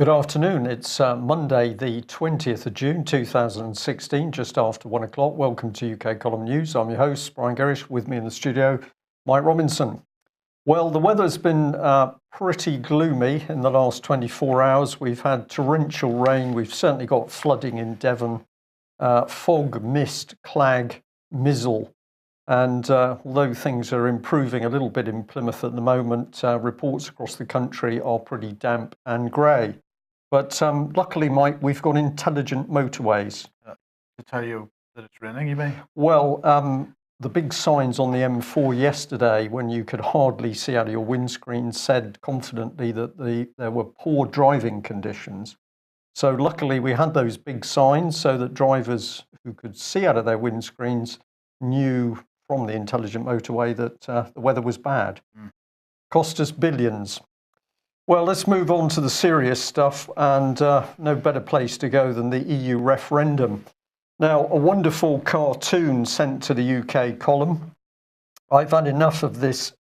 Good afternoon. It's Monday, the 20th of June, 2016, just after 1 o'clock. Welcome to UK Column News. I'm your host, Brian Gerrish. With me in the studio, Mike Robinson. Well, the weather's been pretty gloomy in the last 24 hours. We've had torrential rain. We've certainly got flooding in Devon, fog, mist, clag, mizzle. And although things are improving a little bit in Plymouth at the moment, reports across the country are pretty damp and grey. But luckily, Mike, we've got intelligent motorways. To tell you that it's raining, you mean? Well, the big signs on the M4 yesterday, when you could hardly see out of your windscreen, said confidently that there were poor driving conditions. So luckily, we had those big signs so that drivers who could see out of their windscreens knew from the intelligent motorway that the weather was bad. Cost us billions. Well, let's move on to the serious stuff, and no better place to go than the EU referendum. Now, a wonderful cartoon sent to the UK column. I've had enough of this,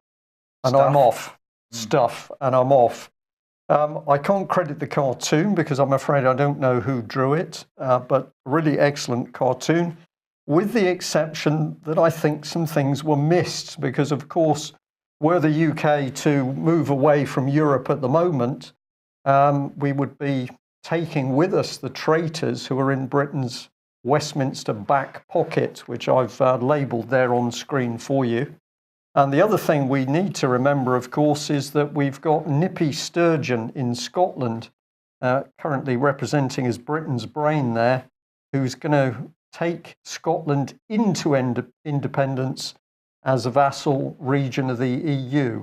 and I'm off. And I'm off. I can't credit the cartoon because I'm afraid I don't know who drew it, but really excellent cartoon, with the exception that I think some things were missed because, of course, were the UK to move away from Europe at the moment, we would be taking with us the traitors who are in Britain's Westminster back pocket, which I've labelled there on screen for you. And the other thing we need to remember, of course, is that we've got Nippy Sturgeon in Scotland, currently representing as Britain's brain there, who's going to take Scotland into independence as a vassal region of the EU.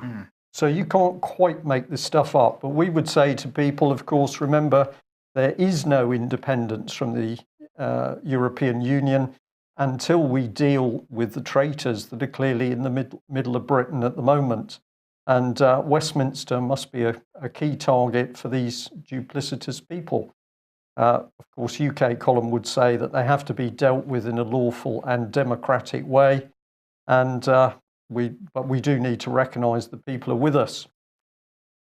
So you can't quite make this stuff up. But we would say to people, of course, remember, there is no independence from the European Union until we deal with the traitors that are clearly in the middle of Britain at the moment. And Westminster must be a key target for these duplicitous people. Of course, UK column would say that they have to be dealt with in a lawful and democratic way. And but we do need to recognise that people are with us.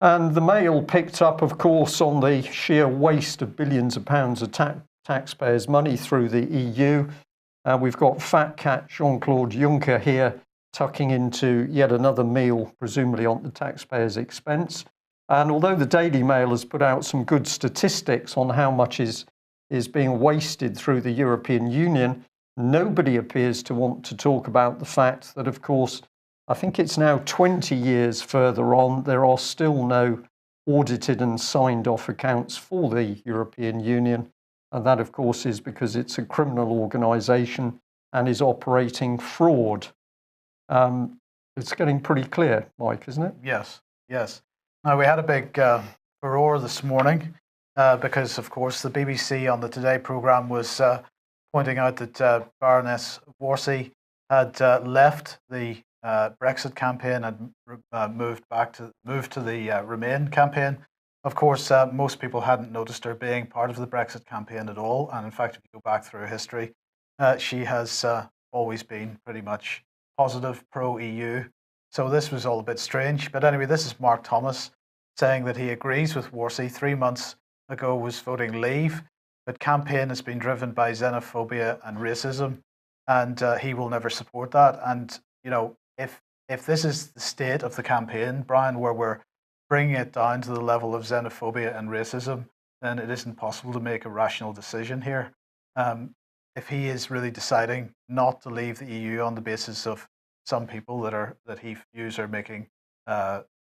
And the Mail picked up, of course, on the sheer waste of billions of pounds of taxpayers' money through the EU. We've got fat cat Jean-Claude Juncker here tucking into yet another meal, presumably on the taxpayers' expense. And although the Daily Mail has put out some good statistics on how much is being wasted through the European Union, nobody appears to want to talk about the fact that, of course, I think it's now 20 years further on, there are still no audited and signed off accounts for the European Union. And that, of course, is because it's a criminal organisation and is operating fraud. It's getting pretty clear, Mike, isn't it? Yes, yes. Now, we had a big furore this morning because, of course, the BBC on the Today programme was pointing out that Baroness Warsi had left the Brexit campaign and moved to the Remain campaign. Of course, most people hadn't noticed her being part of the Brexit campaign at all. And in fact, if you go back through history, she has always been pretty much positive, pro-EU. So this was all a bit strange. But anyway, this is Mark Thomas saying that he agrees with Warsi. 3 months ago was voting leave, but campaign has been driven by xenophobia and racism, and he will never support that. And, you know, if this is the state of the campaign, Brian, where we're bringing it down to the level of xenophobia and racism, then it isn't possible to make a rational decision here. If he is really deciding not to leave the EU on the basis of some people that he views are making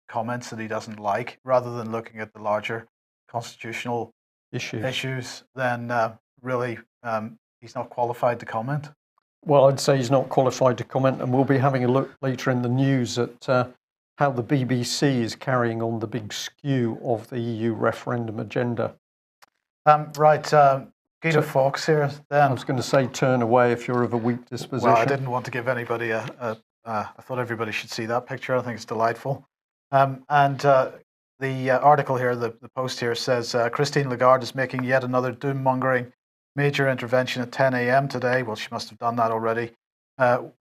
comments that he doesn't like, rather than looking at the larger constitutional issues, then really he's not qualified to comment. Well, I'd say he's not qualified to comment, and we'll be having a look later in the news at how the BBC is carrying on the big skew of the EU referendum agenda. Guido Fawkes here then. I was going to say turn away if you're of a weak disposition. Well, I didn't want to give anybody I thought everybody should see that picture. I think it's delightful. The article here, the post here says, Christine Lagarde is making yet another doom-mongering major intervention at 10 a.m. today. Well, she must have done that already.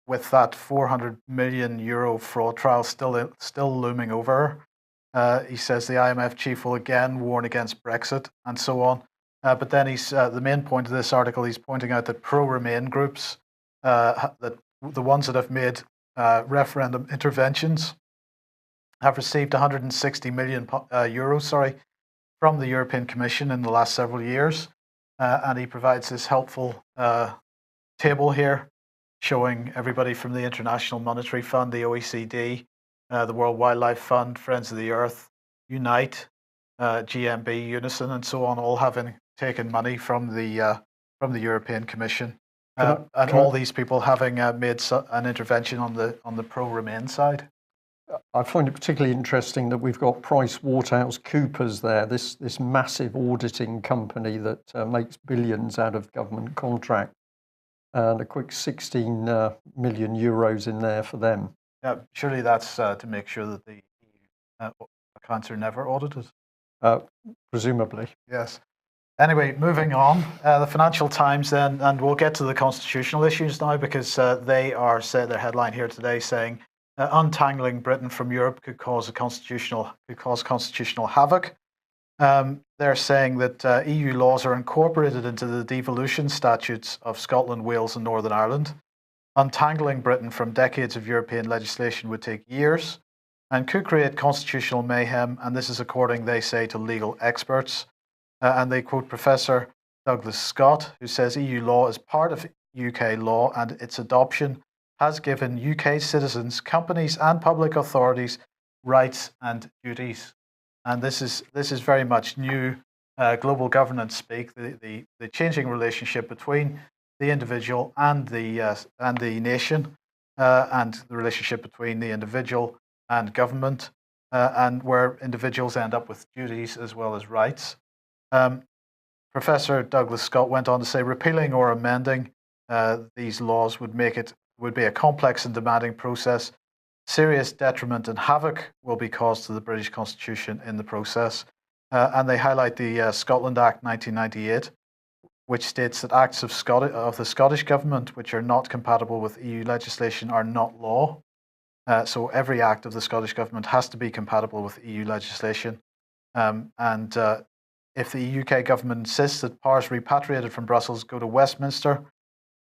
With that €400 million fraud trial still looming over her. He says the IMF chief will again warn against Brexit and so on. But then the main point of this article, he's pointing out that pro-Remain groups, that the ones that have made referendum interventions, have received 160 million euros, from the European Commission in the last several years. And he provides this helpful table here showing everybody from the International Monetary Fund, the OECD, the World Wildlife Fund, Friends of the Earth, Unite, GMB, Unison, and so on, all having taken money from the European Commission, and all these people having made an intervention on the pro-Remain side. I find it particularly interesting that we've got PricewaterhouseCoopers there, this massive auditing company that makes billions out of government contracts, and a quick 16 million euros in there for them. Yeah, surely that's to make sure that the EU accounts are never audited. Presumably. Yes. Anyway, moving on, the Financial Times then, and we'll get to the constitutional issues now, because they are their headline here today saying untangling Britain from Europe could cause constitutional havoc. They're saying that EU laws are incorporated into the devolution statutes of Scotland, Wales, and Northern Ireland. Untangling Britain from decades of European legislation would take years and could create constitutional mayhem, and this is according, they say, to legal experts. And they quote Professor Douglas Scott, who says EU law is part of UK law, and its adoption has given UK citizens, companies, and public authorities rights and duties. And this is very much new global governance speak, the changing relationship between the individual and the nation, and the relationship between the individual and government, and where individuals end up with duties as well as rights. Professor Douglas Scott went on to say, repealing or amending these laws would be a complex and demanding process. Serious detriment and havoc will be caused to the British Constitution in the process. And they highlight the Scotland Act 1998, which states that acts of the Scottish Government which are not compatible with EU legislation are not law. So every act of the Scottish Government has to be compatible with EU legislation. And if the UK Government insists that powers repatriated from Brussels go to Westminster,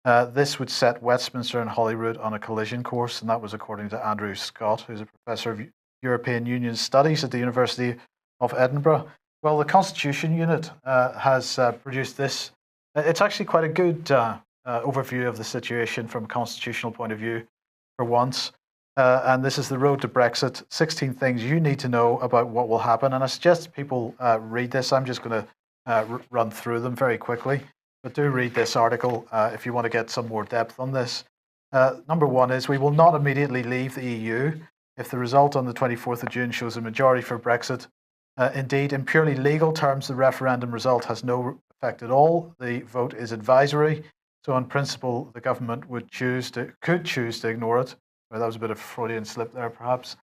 this would set Westminster and Holyrood on a collision course, and that was according to Andrew Scott, who's a professor of European Union Studies at the University of Edinburgh. Well, the Constitution Unit has produced this. It's actually quite a good overview of the situation from a constitutional point of view for once. And this is the road to Brexit, 16 things you need to know about what will happen. And I suggest people read this. I'm just going to run through them very quickly. But do read this article if you want to get some more depth on this. Number one is we will not immediately leave the EU if the result on the 24th of June shows a majority for Brexit. Indeed, in purely legal terms, the referendum result has no effect at all. The vote is advisory. So on principle, the government could choose to ignore it. Well, that was a bit of a Freudian slip there, perhaps.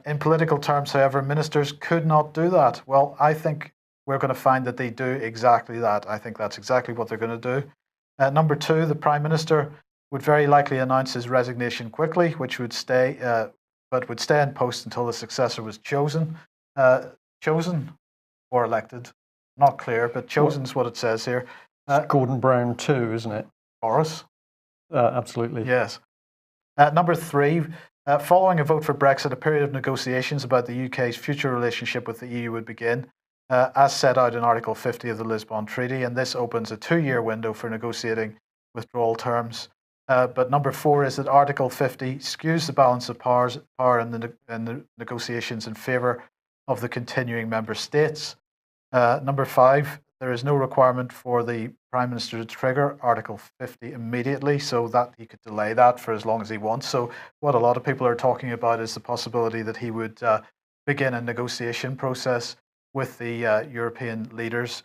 In political terms, however, ministers could not do that. Well, I think we're going to find that they do exactly that. I think that's exactly what they're going to do. Number two, the Prime Minister would very likely announce his resignation quickly, which would would stay in post until the successor was chosen. Chosen or elected, not clear, but chosen is what it says here. Gordon Brown too, isn't it? Boris? Absolutely. Yes. Number three, following a vote for Brexit, a period of negotiations about the UK's future relationship with the EU would begin, as set out in Article 50 of the Lisbon Treaty, and this opens a 2-year window for negotiating withdrawal terms. But number four is that Article 50 skews the balance of power in the negotiations in favour of the continuing member states. Number five, there is no requirement for the Prime Minister to trigger Article 50 immediately, so that he could delay that for as long as he wants. So what a lot of people are talking about is the possibility that he would begin a negotiation process with the European leaders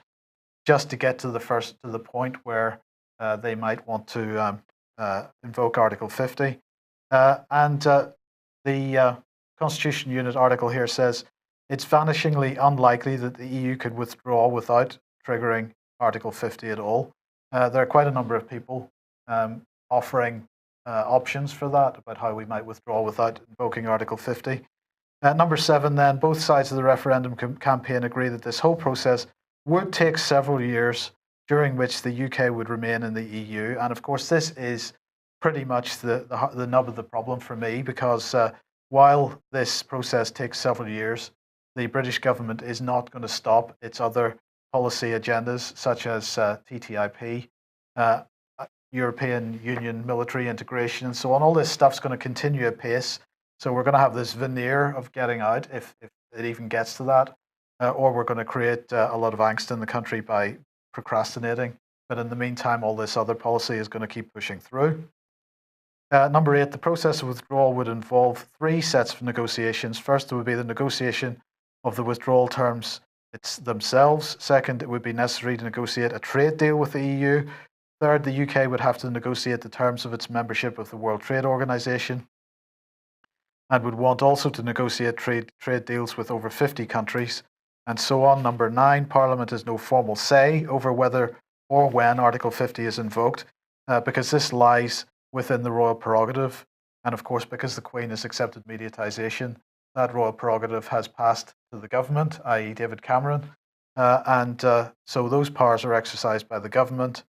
just to get to the point where they might want to invoke Article 50. And the Constitution Unit article here says, it's vanishingly unlikely that the EU could withdraw without triggering Article 50 at all. There are quite a number of people offering options for that, about how we might withdraw without invoking Article 50. Number 7, then, both sides of the referendum campaign agree that this whole process would take several years, during which the UK would remain in the EU. And of course, this is pretty much the nub of the problem for me, because while this process takes several years, the British government is not going to stop its other policy agendas, such as TTIP, European Union military integration, and so on. All this stuff's going to continue apace. So we're going to have this veneer of getting out, if it even gets to that, or we're going to create a lot of angst in the country by procrastinating. But in the meantime, all this other policy is going to keep pushing through. Number 8, the process of withdrawal would involve 3 sets of negotiations. First, it would be the negotiation of the withdrawal terms themselves. Second, it would be necessary to negotiate a trade deal with the EU. Third, the UK would have to negotiate the terms of its membership of the World Trade Organization, and would want also to negotiate trade deals with over 50 countries, and so on. Number 9, Parliament has no formal say over whether or when Article 50 is invoked, because this lies within the royal prerogative. And of course, because the Queen has accepted mediatisation, that royal prerogative has passed to the government, i.e. David Cameron. So those powers are exercised by the government.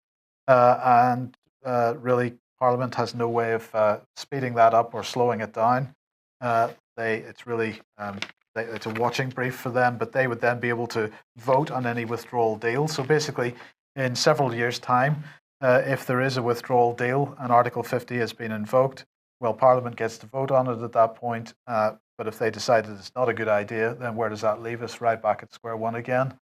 Really, Parliament has no way of speeding that up or slowing it down. It's really it's a watching brief for them, but they would then be able to vote on any withdrawal deal. So basically, in several years' time, if there is a withdrawal deal and Article 50 has been invoked, well, Parliament gets to vote on it at that point. But if they decide that it's not a good idea, then where does that leave us? Right back at square one again.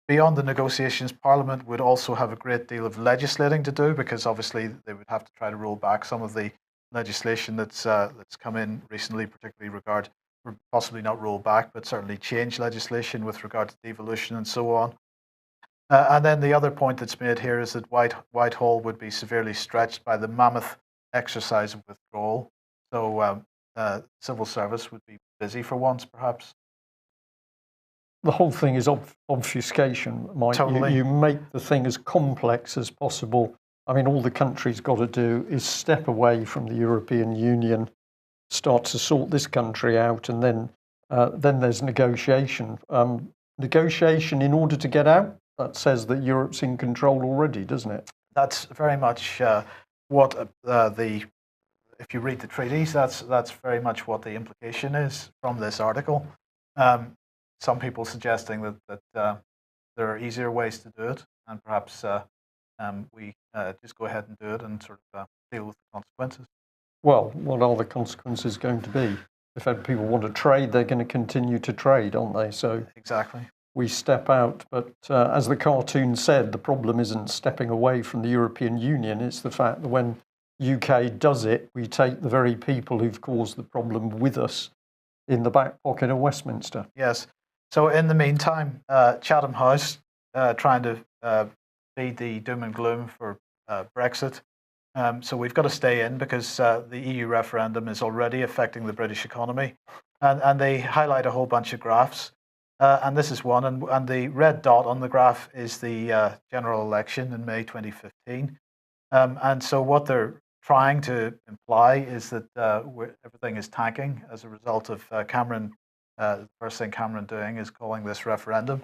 Beyond the negotiations, Parliament would also have a great deal of legislating to do, because obviously they would have to try to roll back some of the legislation that's come in recently, particularly possibly not roll back, but certainly change legislation with regard to devolution and so on. And then the other point that's made here is that Whitehall would be severely stretched by the mammoth exercise of withdrawal. So civil service would be busy for once, perhaps. The whole thing is obfuscation, Mike. Totally. You make the thing as complex as possible. I mean, all the country's got to do is step away from the European Union, start to sort this country out, and then there's negotiation. Negotiation in order to get out? That says that Europe's in control already, doesn't it? That's very much what if you read the treaties, that's very much what the implication is from this article. Some people suggesting that there are easier ways to do it, and perhaps we just go ahead and do it and sort of deal with the consequences. Well, what are the consequences going to be? If people want to trade, they're going to continue to trade, aren't they? So exactly. We step out, but as the cartoon said, the problem isn't stepping away from the European Union, it's the fact that when UK does it, we take the very people who've caused the problem with us in the back pocket of Westminster. Yes. So in the meantime, Chatham House trying to feed the doom and gloom for Brexit. So we've got to stay in, because the EU referendum is already affecting the British economy. And they highlight a whole bunch of graphs. And this is one, and the red dot on the graph is the general election in May 2015. And so what they're trying to imply is that everything is tanking as a result of Cameron. The first thing Cameron doing is calling this referendum.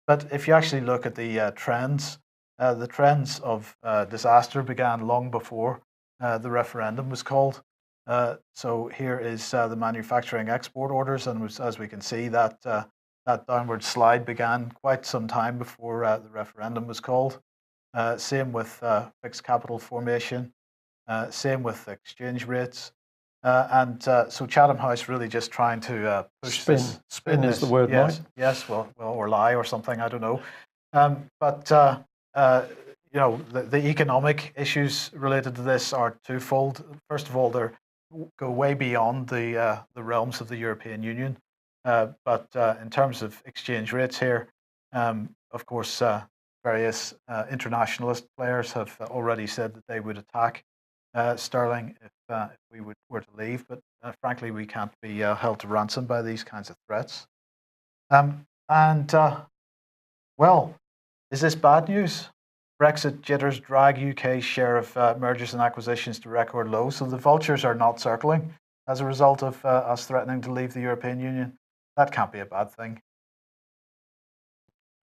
But if you actually look at the trends of disaster began long before the referendum was called. So here is the manufacturing export orders, and as we can see, that downward slide began quite some time before the referendum was called. Same with fixed capital formation, same with exchange rates. So Chatham House really just trying to push spin. This. Spin is the word, yes, Mike. Yes, well, or lie or something, I don't know. The economic issues related to this are twofold. First of all, they go way beyond the realms of the European Union. But in terms of exchange rates here, of course, various internationalist players have already said that they would attack sterling if we were to leave. But frankly, we can't be held to ransom by these kinds of threats. Well, is this bad news? Brexit jitters drag UK's share of mergers and acquisitions to record lows, so the vultures are not circling. as a result of us threatening to leave the European Union. That can't be a bad thing.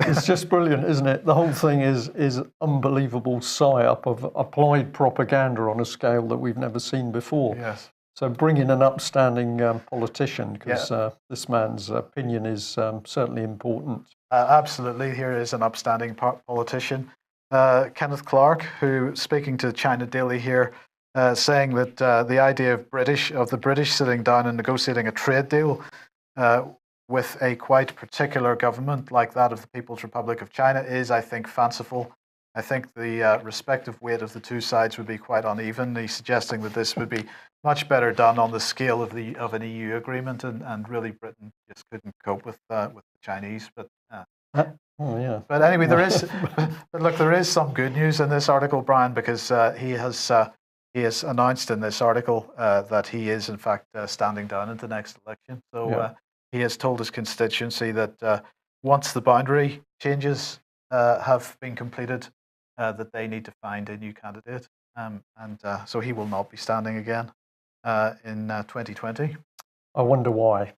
It's just brilliant, isn't it? The whole thing is unbelievable psyop of applied propaganda on a scale that we've never seen before. Yes. So bring in an upstanding politician, because this man's opinion is certainly important. Absolutely. Here is an upstanding politician, Kenneth Clarke, who, speaking to China Daily here, saying that the idea of the British sitting down and negotiating a trade deal with a quite particular government like that of the People's Republic of China is, I think, fanciful. I think the respective weight of the two sides would be quite uneven. He's suggesting that this would be much better done on the scale of an EU agreement, and really Britain just couldn't cope with the Chinese. But oh yeah. But anyway, there is some good news in this article, Brian, because he has announced in this article that he is in fact standing down at the next election. So he has told his constituency that once the boundary changes have been completed, that they need to find a new candidate, and so he will not be standing again in 2020. I wonder why.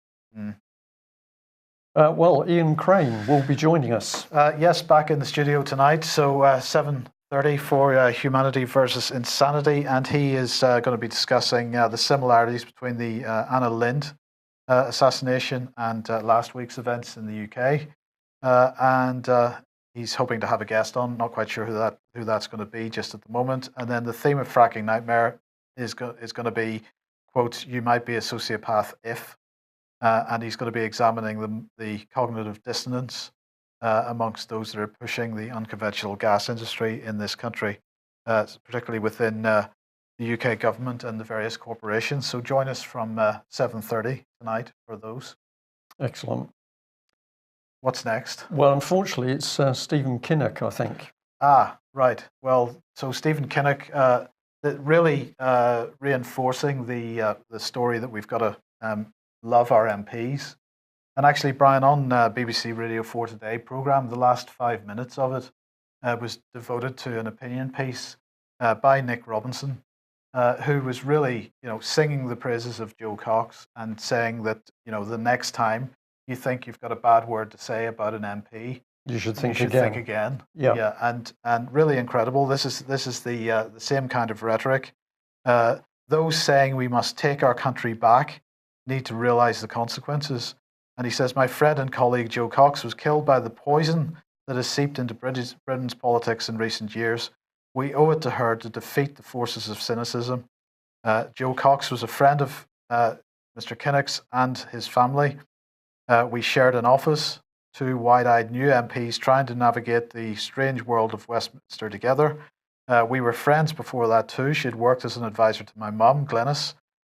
Well, Ian Crane will be joining us. Yes, back in the studio tonight. So 7:30 for Humanity versus Insanity, and he is going to be discussing the similarities between the Anna Lindh assassination and last week's events in the UK, and he's hoping to have a guest on. Not quite sure who that's going to be just at the moment. And then the theme of Fracking Nightmare is going to be, quote, "You might be a sociopath if," and he's going to be examining the cognitive dissonance amongst those that are pushing the unconventional gas industry in this country, particularly within the UK government and the various corporations. So join us from 7:30 tonight for those. Excellent. What's next? Well, unfortunately, it's Stephen Kinnock, I think. Ah, right. Well, so Stephen Kinnock, really reinforcing the story that we've got to love our MPs. And actually, Brian, on BBC Radio 4 Today programme, the last 5 minutes of it was devoted to an opinion piece by Nick Robinson, who was really, singing the praises of Joe Cox and saying that, the next time you think you've got a bad word to say about an MP, you should think again. Yeah. And really incredible. This is the same kind of rhetoric. Those saying we must take our country back need to realize the consequences. And he says, my friend and colleague Joe Cox was killed by the poison that has seeped into Britain's politics in recent years. We owe it to her to defeat the forces of cynicism. Joe Cox was a friend of Mr. Kinnock's and his family. We shared an office, two wide-eyed new MPs trying to navigate the strange world of Westminster together. We were friends before that too. She had worked as an advisor to my mum, Glenys,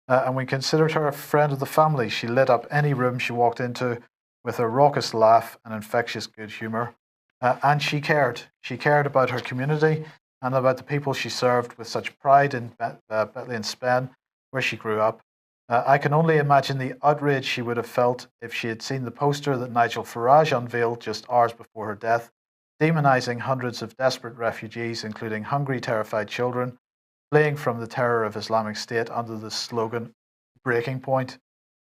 and we considered her a friend of the family. She lit up any room she walked into with a raucous laugh and infectious good humour. And she cared. She cared about her community and about the people she served with such pride in Bethlehem, Spain, where she grew up. I can only imagine the outrage she would have felt if she had seen the poster that Nigel Farage unveiled just hours before her death, demonising hundreds of desperate refugees, including hungry, terrified children, fleeing from the terror of Islamic State under the slogan, breaking point.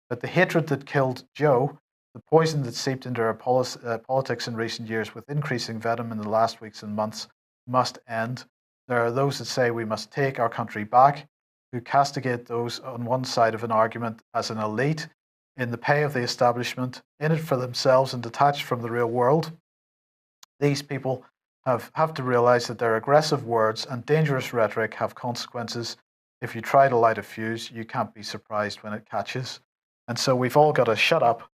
But the hatred that killed Joe, the poison that seeped into our politics in recent years with increasing venom in the last weeks and months, must end. There are those that say we must take our country back, who castigate those on one side of an argument as an elite, in the pay of the establishment, in it for themselves and detached from the real world. These people have to realize that their aggressive words and dangerous rhetoric have consequences. If you try to light a fuse, you can't be surprised when it catches. And so we've all got to shut up,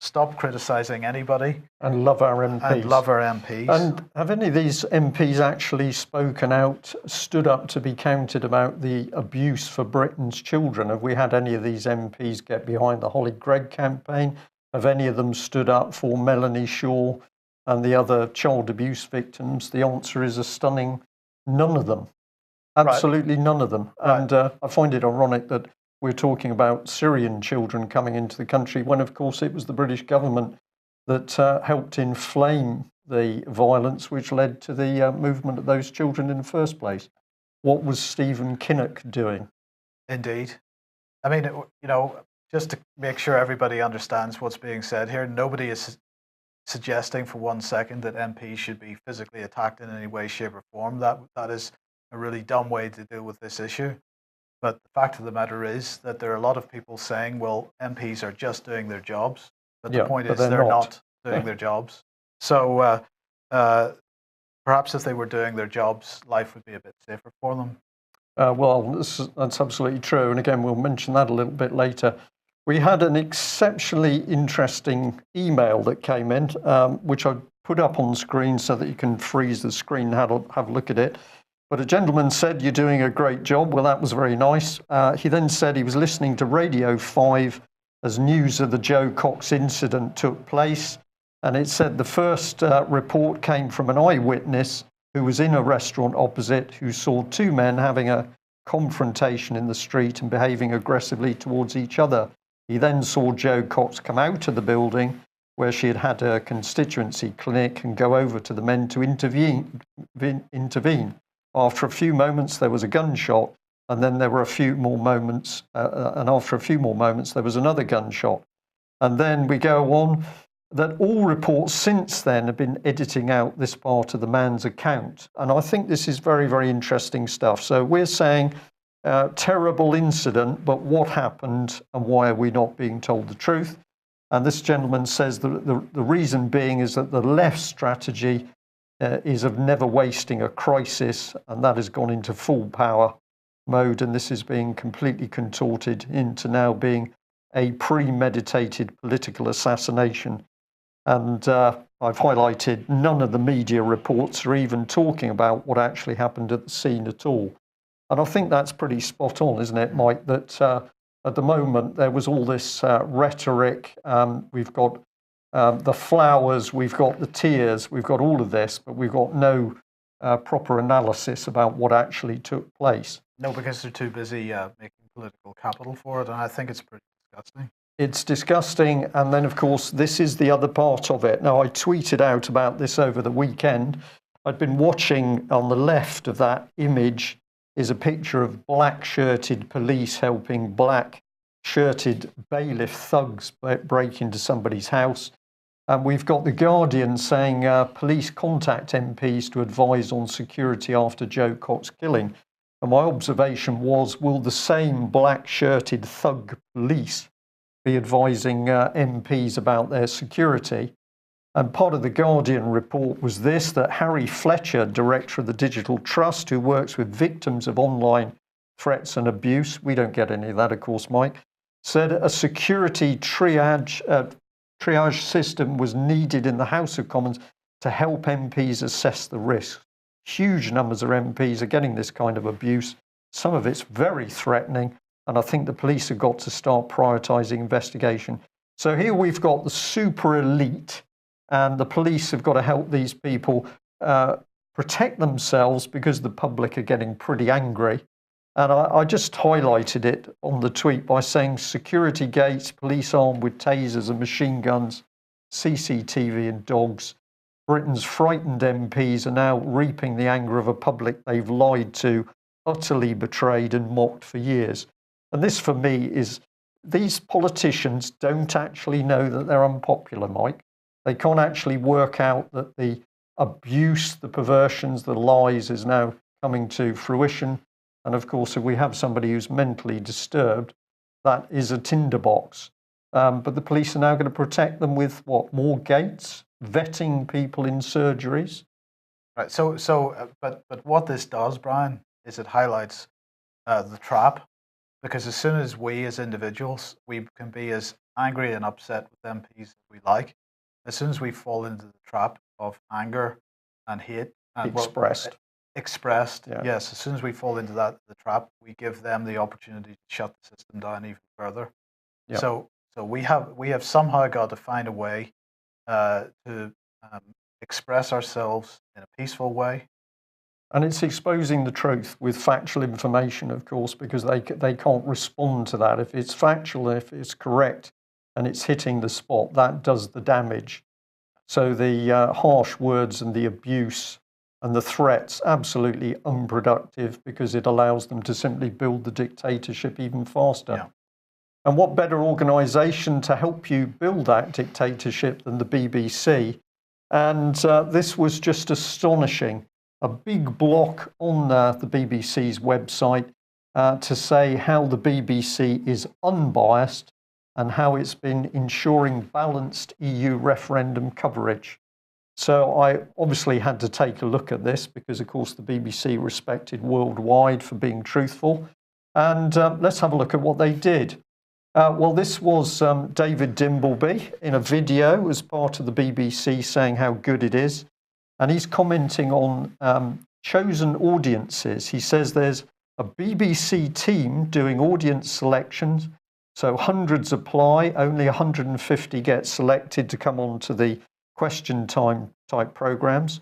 stop criticising anybody. And love our MPs. And have any of these MPs actually spoken out, stood up to be counted about the abuse for Britain's children? Have we had any of these MPs get behind the Holly Gregg campaign? Have any of them stood up for Melanie Shaw and the other child abuse victims? The answer is a stunning none of them. Absolutely none of them. Right. And I find it ironic that we're talking about Syrian children coming into the country when, of course, it was the British government that helped inflame the violence which led to the movement of those children in the first place. What was Stephen Kinnock doing? Indeed. I mean, just to make sure everybody understands what's being said here, nobody is suggesting for 1 second that MPs should be physically attacked in any way, shape, or form. That is a really dumb way to deal with this issue. But the fact of the matter is that there are a lot of people saying, well, MPs are just doing their jobs. But the point is they're not doing their jobs. So perhaps if they were doing their jobs, life would be a bit safer for them. Well, that's absolutely true. And again, we'll mention that a little bit later. We had an exceptionally interesting email that came in, which I put up on screen so that you can freeze the screen and have a look at it. But a gentleman said, "You're doing a great job." Well, that was very nice. He then said he was listening to Radio 5 as news of the Joe Cox incident took place. And it said the first report came from an eyewitness who was in a restaurant opposite, who saw two men having a confrontation in the street and behaving aggressively towards each other. He then saw Joe Cox come out of the building where she had her constituency clinic and go over to the men to intervene. After a few moments, there was a gunshot, and then there were a few more moments, and after a few more moments, there was another gunshot. And then we go on that all reports since then have been editing out this part of the man's account. And I think this is very, very interesting stuff. So we're saying terrible incident, but what happened and why are we not being told the truth? And this gentleman says the reason being is that the left strategy is of never wasting a crisis, and that has gone into full power mode, and this is being completely contorted into now being a premeditated political assassination. And I've highlighted none of the media reports are even talking about what actually happened at the scene at all. And I think that's pretty spot on, isn't it, Mike, that at the moment there was all this rhetoric. We've got the flowers, we've got the tears, we've got all of this, but we've got no proper analysis about what actually took place. No, because they're too busy making political capital for it, and I think it's pretty disgusting. It's disgusting, and then, of course, this is the other part of it. Now, I tweeted out about this over the weekend. I'd been watching on the left of that image is a picture of black-shirted police helping black-shirted bailiff thugs break into somebody's house. And we've got The Guardian saying police contact MPs to advise on security after Joe Cox killing. And my observation was, will the same black-shirted thug police be advising MPs about their security? And part of the Guardian report was this, that Harry Fletcher, director of the Digital Trust, who works with victims of online threats and abuse, we don't get any of that, of course, Mike, said a security triage system was needed in the House of Commons to help MPs assess the risk. Huge numbers of MPs are getting this kind of abuse. Some of it's very threatening, and I think the police have got to start prioritising investigation. So here we've got the super elite, and the police have got to help these people protect themselves because the public are getting pretty angry. And I just highlighted it on the tweet by saying security gates, police armed with tasers and machine guns, CCTV and dogs. Britain's frightened MPs are now reaping the anger of a public they've lied to, utterly betrayed and mocked for years. And this, for me, is these politicians don't actually know that they're unpopular, Mike. They can't actually work out that the abuse, the perversions, the lies is now coming to fruition. And of course, if we have somebody who's mentally disturbed, that is a tinderbox. But the police are now going to protect them with what? More gates, vetting people in surgeries. Right. But what this does, Brian, is it highlights the trap. Because as soon as we as individuals, we can be as angry and upset with MPs as we like, as soon as we fall into the trap of anger and hate and expressed, yeah. Yes, as soon as we fall into the trap, we give them the opportunity to shut the system down even further. Yeah. So we have somehow got to find a way to express ourselves in a peaceful way. And it's exposing the truth with factual information, of course, because they can't respond to that. If it's factual, if it's correct, and it's hitting the spot, that does the damage. So the harsh words and the abuse and the threats, absolutely unproductive, because it allows them to simply build the dictatorship even faster. Yeah. And what better organisation to help you build that dictatorship than the BBC? And this was just astonishing. A big block on the BBC's website to say how the BBC is unbiased and how it's been ensuring balanced EU referendum coverage. So I obviously had to take a look at this because, of course, the BBC respected worldwide for being truthful. And let's have a look at what they did. Well, this was David Dimbleby in a video as part of the BBC saying how good it is. And he's commenting on chosen audiences. He says there's a BBC team doing audience selections. So hundreds apply, only 150 get selected to come on to the question time type programs.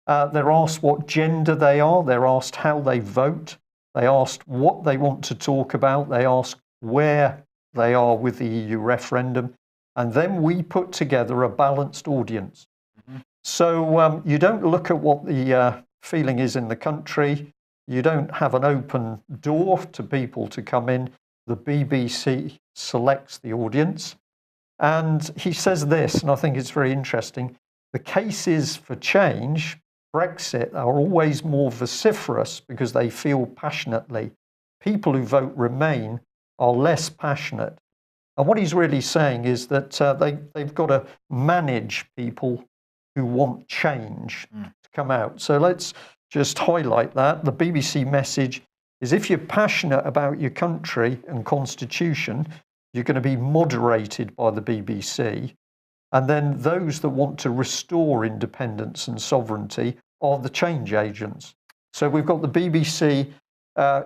They're asked what gender they are. They're asked how they vote. They asked what they want to talk about. They asked where they are with the EU referendum. And then we put together a balanced audience. Mm-hmm. So you don't look at what the feeling is in the country. You don't have an open door to people to come in. The BBC selects the audience. And he says this, and I think it's very interesting. The cases for change, Brexit, are always more vociferous because they feel passionately. People who vote Remain are less passionate. And what he's really saying is that they've got to manage people who want change to come out. So let's just highlight that. The BBC message is if you're passionate about your country and constitution, you're going to be moderated by the BBC. And then those that want to restore independence and sovereignty are the change agents. So we've got the BBC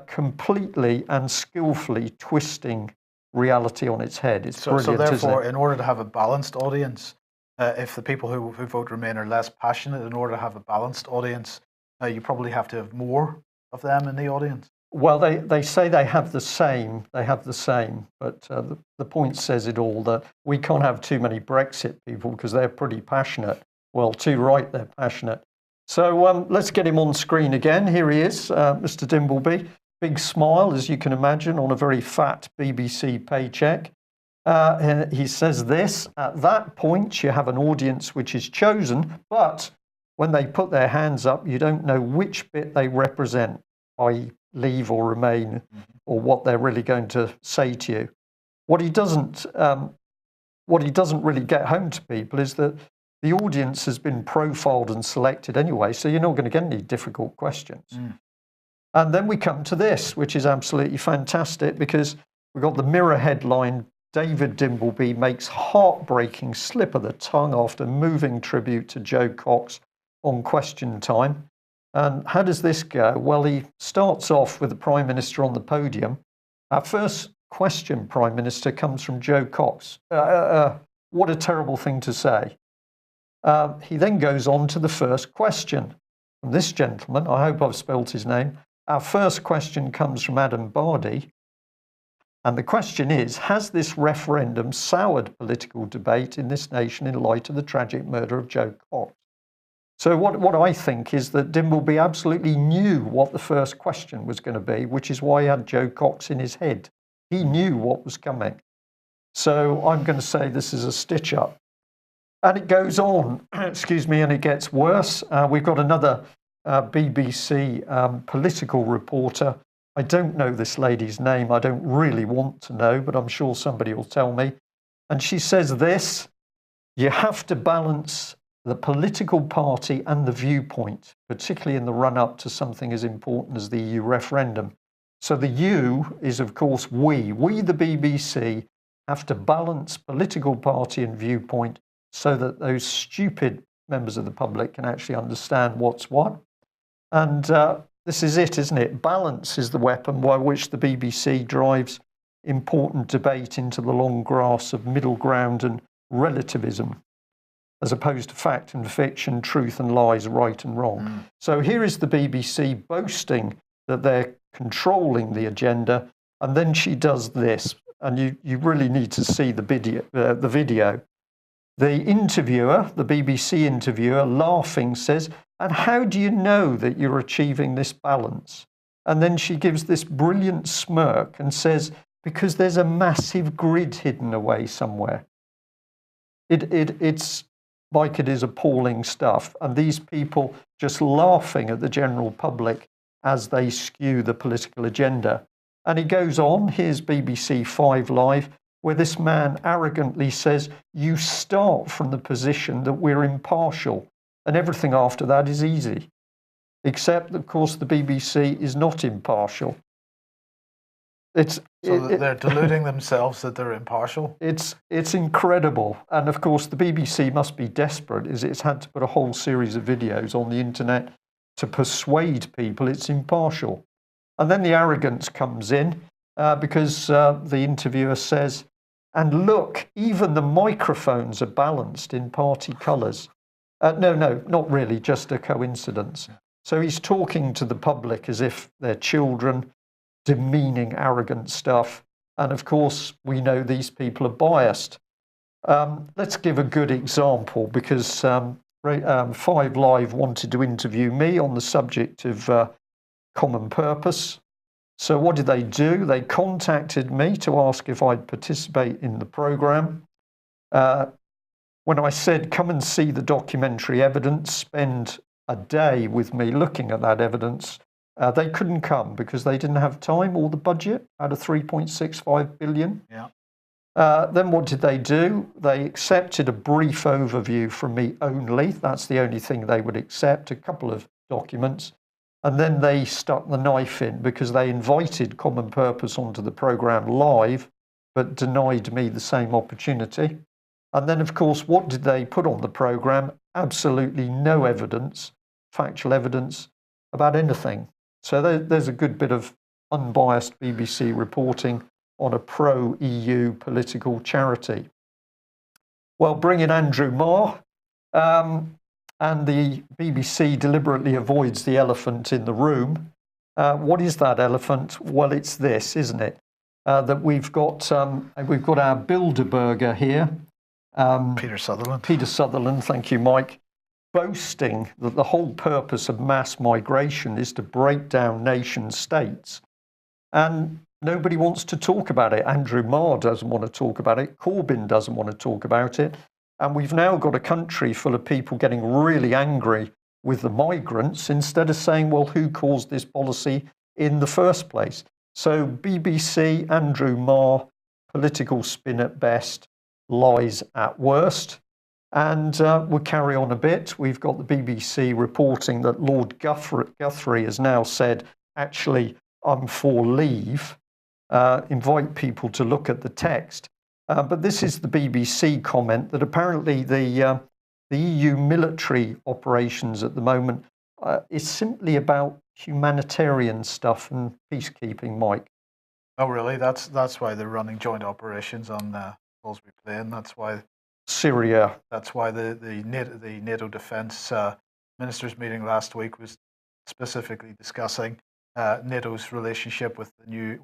completely and skillfully twisting reality on its head. It's brilliant, so therefore, isn't it? in order to have a balanced audience, if the people who vote Remain are less passionate, in order to have a balanced audience, you probably have to have more of them in the audience. Well, they say they have the same, but the point says it all, that we can't have too many Brexit people because they're pretty passionate. Well, too right, they're passionate. So let's get him on screen again. Here he is, Mr. Dimbleby. Big smile, as you can imagine, on a very fat BBC paycheck. He says this, at that point you have an audience which is chosen, but when they put their hands up, you don't know which bit they represent, i.e. Leave or Remain, or what they're really going to say to you. What he doesn't really get home to people is that the audience has been profiled and selected anyway, so you're not going to get any difficult questions. And then we come to this, which is absolutely fantastic, because we've got the Mirror headline, David Dimbleby makes heartbreaking slip of the tongue after moving tribute to Jo Cox on Question Time. And how does this go? Well, he starts off with the Prime Minister on the podium. Our first question, Prime Minister, comes from Jo Cox. What a terrible thing to say. He then goes on to the first question from this gentleman. I hope I've spelt his name. Our first question comes from Adam Bardi. And the question is, has this referendum soured political debate in this nation in light of the tragic murder of Jo Cox? So what I think is that Dimbleby absolutely knew what the first question was going to be, which is why he had Jo Cox in his head. He knew what was coming. So I'm going to say this is a stitch-up. And it goes on, excuse me, and it gets worse. We've got another BBC political reporter. I don't know this lady's name. I don't really want to know, but I'm sure somebody will tell me. And she says this, you have to balance the political party and the viewpoint, particularly in the run-up to something as important as the EU referendum. So the you is, of course, we. We, the BBC, have to balance political party and viewpoint so that those stupid members of the public can actually understand what's what. And this is it, isn't it? Balance is the weapon by which the BBC drives important debate into the long grass of middle ground and relativism, as opposed to fact and fiction, truth and lies, right and wrong. So here is the BBC boasting that they're controlling the agenda, and then she does this, and you really need to see the video. The interviewer, the BBC interviewer, laughing says, and how do you know that you're achieving this balance? And then she gives this brilliant smirk and says, Because there's a massive grid hidden away somewhere. It's like it is appalling stuff. And these people just laughing at the general public as they skew the political agenda. And he goes on, here's BBC 5 Live, where this man arrogantly says, you start from the position that we're impartial, and everything after that is easy. Except, of course, the BBC is not impartial. They're deluding themselves that they're impartial. It's incredible. And of course, the BBC must be desperate, as it's had to put a whole series of videos on the internet to persuade people it's impartial. And then the arrogance comes in because the interviewer says, and look, even the microphones are balanced in party colours. No, not really, just a coincidence. So he's talking to the public as if they're children, demeaning, arrogant stuff. And of course, we know these people are biased. Let's give a good example, because 5 Live wanted to interview me on the subject of common purpose. So what did they do? They contacted me to ask if I'd participate in the programme. When I said, come and see the documentary evidence, spend a day with me looking at that evidence, they couldn't come because they didn't have time or the budget out of 3.65 billion. Yeah. Then what did they do? They accepted a brief overview from me only. That's the only thing they would accept, a couple of documents. And then they stuck the knife in because they invited Common Purpose onto the programme live, but denied me the same opportunity. And then, of course, what did they put on the programme? Absolutely no evidence, factual evidence about anything. So there's a good bit of unbiased BBC reporting on a pro-EU political charity. Well, bring in Andrew Marr, and the BBC deliberately avoids the elephant in the room. What is that elephant? Well, it's this, isn't it? That we've got our Bilderberger here. Peter Sutherland. Peter Sutherland, thank you, Mike. Boasting that the whole purpose of mass migration is to break down nation states. And nobody wants to talk about it. Andrew Marr doesn't want to talk about it. Corbyn doesn't want to talk about it. And we've now got a country full of people getting really angry with the migrants instead of saying, well, who caused this policy in the first place? So BBC, Andrew Marr, political spin at best, lies at worst. And we'll carry on a bit. We've got the BBC reporting that Lord Guthrie has now said, actually, I'm for leave. Invite people to look at the text. But this is the BBC comment that apparently the EU military operations at the moment is simply about humanitarian stuff and peacekeeping, Mike. Oh, really? That's why they're running joint operations on Salisbury Plain. That's why Syria. That's why the NATO Defence Ministers meeting last week was specifically discussing NATO's relationship with new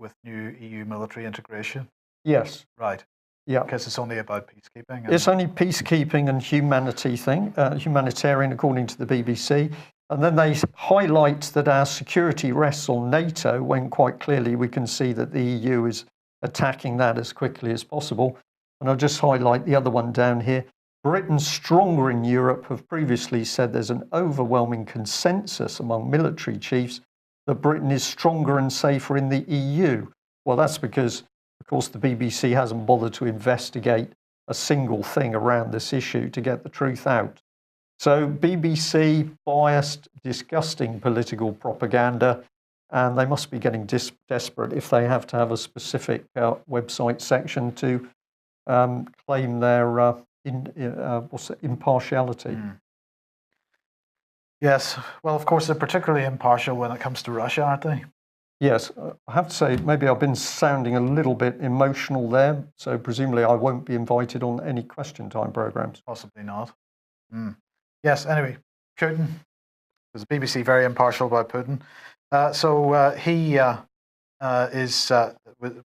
EU military integration. Yes. Right. Yeah. Because it's only about peacekeeping. It's only peacekeeping and humanitarian, according to the BBC. And then they highlight that our security rests on NATO, when quite clearly we can see that the EU is attacking that as quickly as possible. And I'll just highlight the other one down here. Britain stronger in Europe have previously said there's an overwhelming consensus among military chiefs that Britain is stronger and safer in the EU. Well, that's because, of course, the BBC hasn't bothered to investigate a single thing around this issue to get the truth out. So BBC, biased, disgusting political propaganda, and they must be getting desperate if they have to have a specific website section to claim their impartiality. Mm. Yes. Well, of course, they're particularly impartial when it comes to Russia, aren't they? Yes. I have to say, maybe I've been sounding a little bit emotional there, so presumably I won't be invited on any question time programmes. Possibly not. Mm. Yes, anyway, Putin. Was the BBC very impartial about Putin? He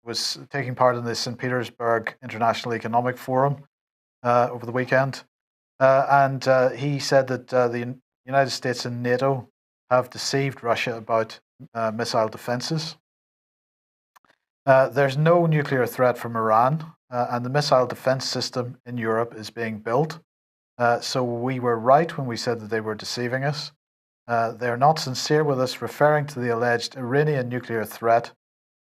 was taking part in the St. Petersburg International Economic Forum over the weekend. And he said that the United States and NATO have deceived Russia about missile defenses. There's no nuclear threat from Iran, and the missile defense system in Europe is being built. So we were right when we said that they were deceiving us. They're not sincere with us, referring to the alleged Iranian nuclear threat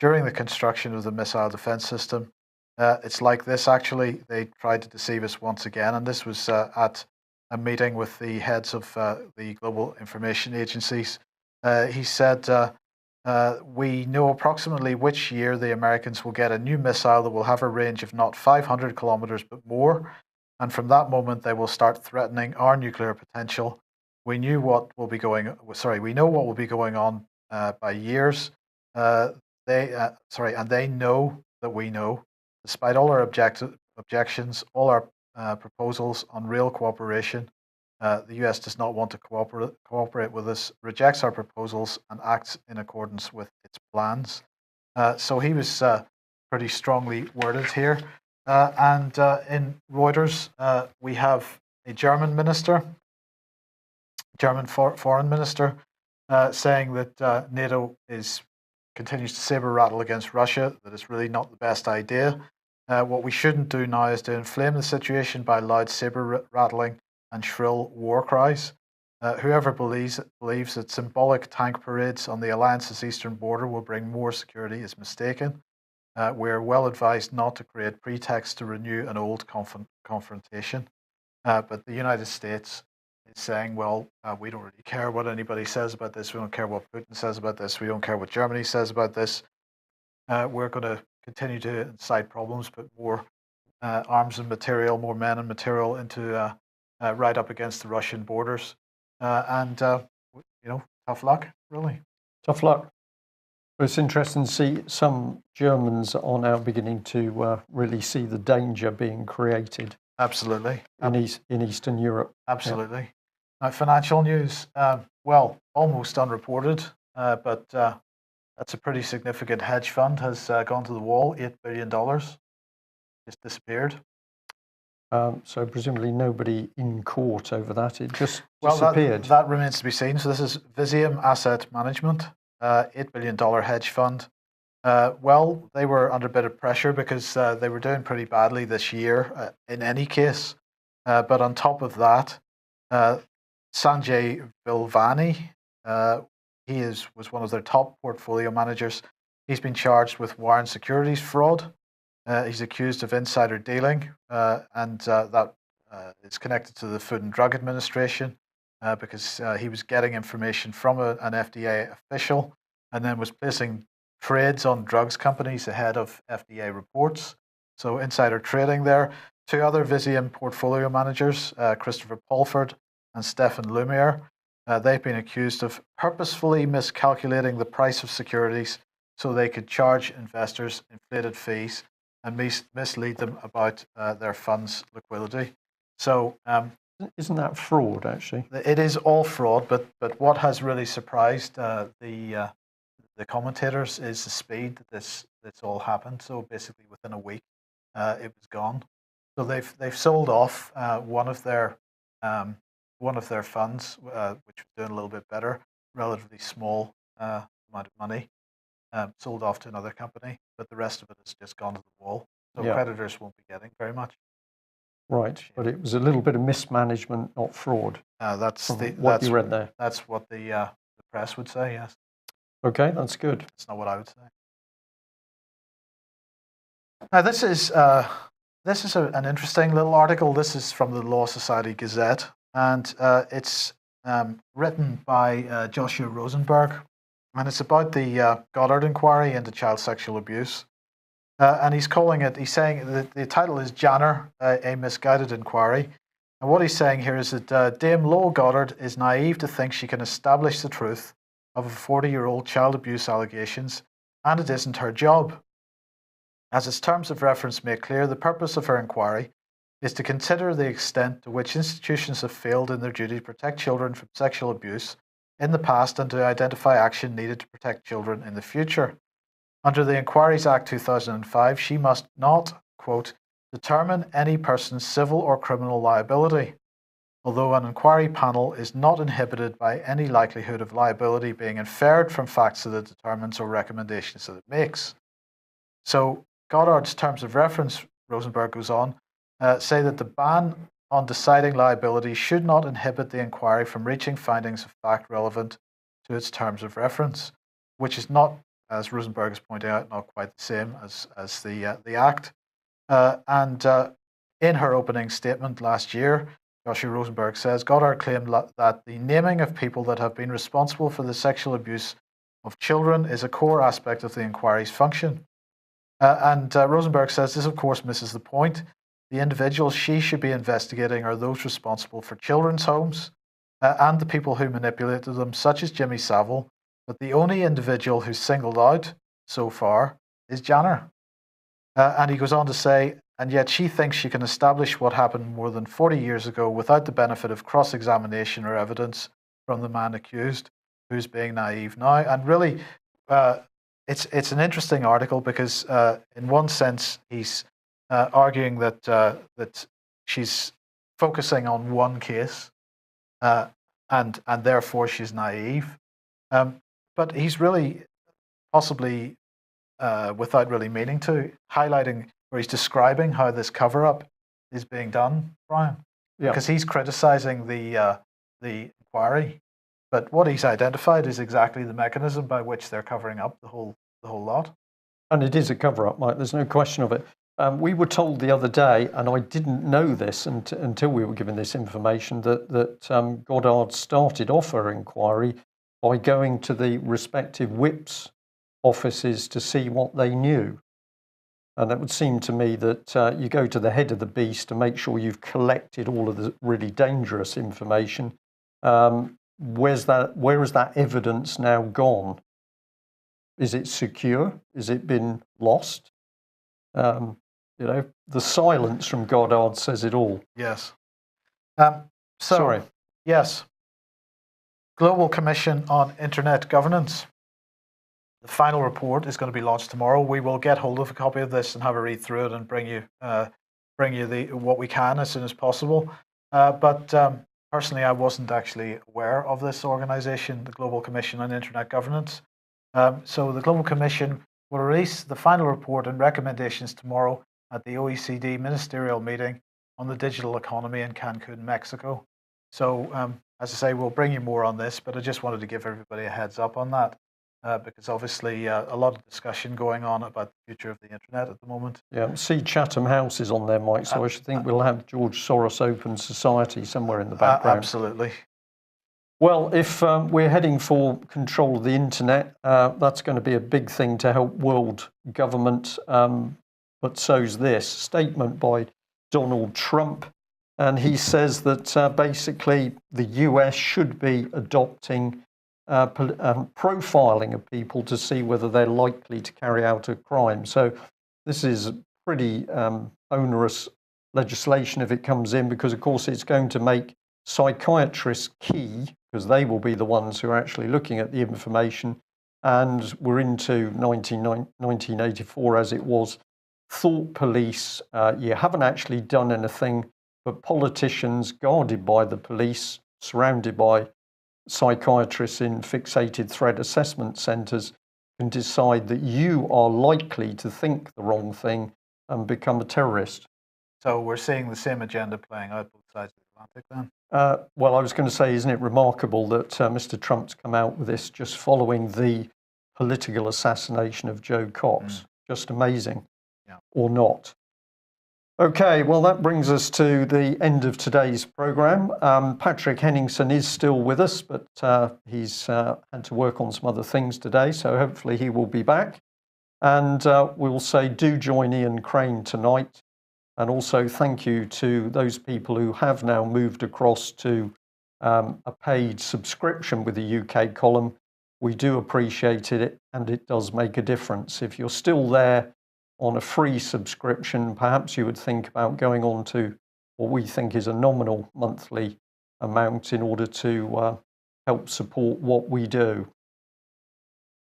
during the construction of the missile defense system. It's like this, actually. They tried to deceive us once again, and this was at a meeting with the heads of the global information agencies. He said, we know approximately which year the Americans will get a new missile that will have a range of not 500 kilometers but more, and from that moment they will start threatening our nuclear potential. We know what will be going on by years. And they know that we know. Despite all our objections, all our proposals on real cooperation, the US does not want to cooperate with us, rejects our proposals, and acts in accordance with its plans. So he was pretty strongly worded here. And in Reuters, we have a German foreign minister, saying that NATO continues to saber rattle against Russia, that it's really not the best idea. What we shouldn't do now is to inflame the situation by loud saber rattling and shrill war cries. Whoever believes that symbolic tank parades on the alliance's eastern border will bring more security is mistaken. We're well advised not to create pretexts to renew an old confrontation. But the United States is saying, well, we don't really care what anybody says about this. We don't care what Putin says about this. We don't care what Germany says about this. We're going to continue to incite problems, put more arms and material, more men and material into right up against the Russian borders. Tough luck, really. Tough luck. But it's interesting to see some Germans are now beginning to really see the danger being created. Absolutely. In Eastern Europe. Absolutely. Yeah. Now, financial news, almost unreported, but that's a pretty significant hedge fund has gone to the wall, $8 billion, just disappeared. So presumably nobody in court over that, it just disappeared. That remains to be seen. So this is Visium Asset Management, $8 billion hedge fund. They were under a bit of pressure because they were doing pretty badly this year in any case. But on top of that, Sanjay Bilvani, he was one of their top portfolio managers. He's been charged with warrant securities fraud. He's accused of insider dealing, and that is connected to the Food and Drug Administration because he was getting information from an FDA official and then was placing trades on drugs companies ahead of FDA reports. So insider trading there. Two other Visium portfolio managers, Christopher Paulford and Stefan Lumiere, they've been accused of purposefully miscalculating the price of securities so they could charge investors inflated fees and mislead them about their funds' liquidity. So, isn't that fraud? Actually, it is all fraud. But what has really surprised the commentators is the speed that this all happened. So basically, within a week, it was gone. So they've sold off one of their funds, which was doing a little bit better, relatively small amount of money, sold off to another company, but the rest of it has just gone to the wall. So creditors won't be getting very much. Right, but it was a little bit of mismanagement, not fraud. That's what you read there. That's what the press would say. Yes. Okay, that's good. That's not what I would say. Now this is an interesting little article. This is from the Law Society Gazette, and it's written by Joshua Rosenberg, and it's about the Goddard inquiry into child sexual abuse. And he's saying that the title is Janner, a misguided inquiry. And what he's saying here is that Dame Lowell Goddard is naive to think she can establish the truth of a 40-year-old child abuse allegations, and it isn't her job. As its terms of reference make clear, the purpose of her inquiry is to consider the extent to which institutions have failed in their duty to protect children from sexual abuse in the past and to identify action needed to protect children in the future. Under the Inquiries Act 2005, she must not, quote, determine any person's civil or criminal liability, although an inquiry panel is not inhibited by any likelihood of liability being inferred from facts that it determines or recommendations that it makes. So Goddard's terms of reference, Rosenberg goes on, say that the ban on deciding liability should not inhibit the inquiry from reaching findings of fact relevant to its terms of reference, which is not, as Rosenberg is pointing out, not quite the same as the Act. And in her opening statement last year, Joshua Rosenberg says, Goddard claimed that the naming of people that have been responsible for the sexual abuse of children is a core aspect of the inquiry's function. And Rosenberg says this, of course, misses the point. The individuals she should be investigating are those responsible for children's homes and the people who manipulated them, such as Jimmy Savile. But the only individual who's singled out so far is Janner. And he goes on to say, and yet she thinks she can establish what happened more than 40 years ago without the benefit of cross-examination or evidence from the man accused, who's being naive now. And really, it's an interesting article because, in one sense, he's arguing that she's focusing on one case, and therefore she's naive. But he's really possibly, without really meaning to, highlighting, or he's describing how this cover-up is being done, Brian. Yeah. Because he's criticising the inquiry, but what he's identified is exactly the mechanism by which they're covering up the whole lot. And it is a cover-up, Mike. There's no question of it. We were told the other day, and I didn't know this until we were given this information, that Goddard started off her inquiry by going to the respective whips' offices to see what they knew. And it would seem to me that you go to the head of the beast to make sure you've collected all of the really dangerous information. Where is that evidence now gone? Is it secure? Has it been lost? The silence from Goddard says it all. Yes. Sorry. Yes. Global Commission on Internet Governance. The final report is going to be launched tomorrow. We will get hold of a copy of this and have a read through it and bring you what we can as soon as possible. But personally, I wasn't actually aware of this organisation, the Global Commission on Internet Governance. So the Global Commission will release the final report and recommendations tomorrow at the OECD ministerial meeting on the digital economy in Cancun, Mexico. So, as I say, we'll bring you more on this, but I just wanted to give everybody a heads up on that, because obviously a lot of discussion going on about the future of the internet at the moment. Yeah, see Chatham House is on there, Mike, so I should think we'll have George Soros Open Society somewhere in the background. Absolutely. Well, if we're heading for control of the internet, that's going to be a big thing to help world government, but so's this statement by Donald Trump. And he says that basically the US should be adopting profiling of people to see whether they're likely to carry out a crime. So this is pretty onerous legislation if it comes in, because of course it's going to make psychiatrists key, because they will be the ones who are actually looking at the information. And we're into 1984 as it was. Thought police, you haven't actually done anything, but politicians guarded by the police, surrounded by psychiatrists in fixated threat assessment centres, can decide that you are likely to think the wrong thing and become a terrorist. So we're seeing the same agenda playing out both sides of the Atlantic then? Well, I was going to say, isn't it remarkable that Mr. Trump's come out with this just following the political assassination of Joe Cox? Just amazing. Yeah. Or not. Okay, well, that brings us to the end of today's programme. Patrick Henningsen is still with us, but he's had to work on some other things today, so hopefully he will be back. And we'll say do join Ian Crane tonight. And also thank you to those people who have now moved across to a paid subscription with the UK column. We do appreciate it, and it does make a difference. If you're still there on a free subscription, perhaps you would think about going on to what we think is a nominal monthly amount in order to help support what we do.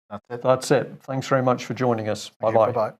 That's it. That's it. Thanks very much for joining us. Bye-bye. Bye-bye.